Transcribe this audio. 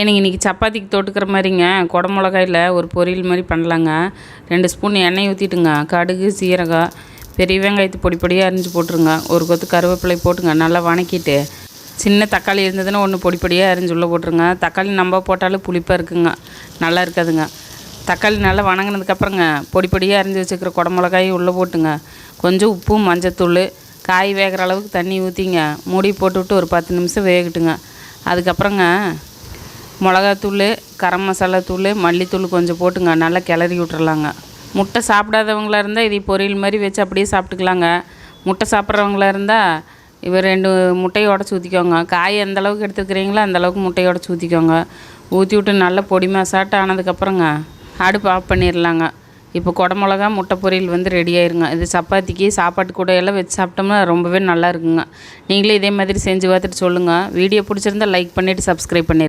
எனக்கு இன்றைக்கி சப்பாத்திக்கு தொட்டுக்கிற மாதிரிங்க குடமிளகாயில் ஒரு பொரியல் மாதிரி பண்ணலாங்க. 2 ஸ்பூன் எண்ணெய் ஊற்றிட்டுங்க, கடுகு, சீரகம், பெரிய வெங்காயத்தை பொடி பொடியாக அரிஞ்சு போட்டுருங்க. ஒரு கொத்து கருவேப்பிலை போட்டுங்க, நல்லா வணக்கிட்டு சின்ன தக்காளி இருந்ததுன்னா ஒன்று பொடி பொடியாக அரிஞ்சு உள்ளே போட்டுருங்க. தக்காளி நம்ம போட்டாலும் புளிப்பாக இருக்குங்க, நல்லா இருக்காதுங்க. தக்காளி நல்லா வணங்கினதுக்கப்புறங்க பொடி பொடியாக அரிஞ்சு வச்சுக்கிற குடமிளகாயும் உள்ளே போட்டுங்க. கொஞ்சம் உப்பு, மஞ்சத்தூள், காய் வேகிற அளவுக்கு தண்ணி ஊற்றிங்க, மூடி போட்டுவிட்டு ஒரு 10 நிமிஷம் வேகட்டுங்க. அதுக்கப்புறங்க மிளகாத்தூள், கரம் மசாலா தூள், மல்லித்தூள் கொஞ்சம் போட்டுங்க, நல்லா கிளறி விட்டுறலாங்க. முட்டை சாப்பிடாதவங்களாக இருந்தால் இதை பொரியல் மாதிரி வச்சு அப்படியே சாப்பிட்டுக்கலாங்க. முட்டை சாப்பிட்றவங்களா இருந்தால் 2 முட்டையை உடச்சி ஊற்றிக்கோங்க. காய் எந்த அளவுக்கு எடுத்துக்கிறீங்களோ அந்தளவுக்கு முட்டையை உடச்சி ஊற்றிக்கோங்க. ஊற்றி விட்டு நல்லா பொடி மசாட்டை ஆனதுக்கப்புறங்க அடுப்பு ஆஃப் பண்ணிடலாங்க. இப்போ குடமிளகா முட்டை பொரியல் ரெடி ஆயிருங்க. இது சப்பாத்திக்கு, சாப்பாட்டு கூட எல்லாம் வச்சு சாப்பிட்டோம்னா ரொம்பவே நல்லா இருக்குங்க. நீங்களே இதே மாதிரி செஞ்சு பார்த்துட்டு சொல்லுங்கள். வீடியோ பிடிச்சிருந்தால் லைக் பண்ணிவிட்டு சப்ஸ்கிரைப் பண்ணிடுங்க.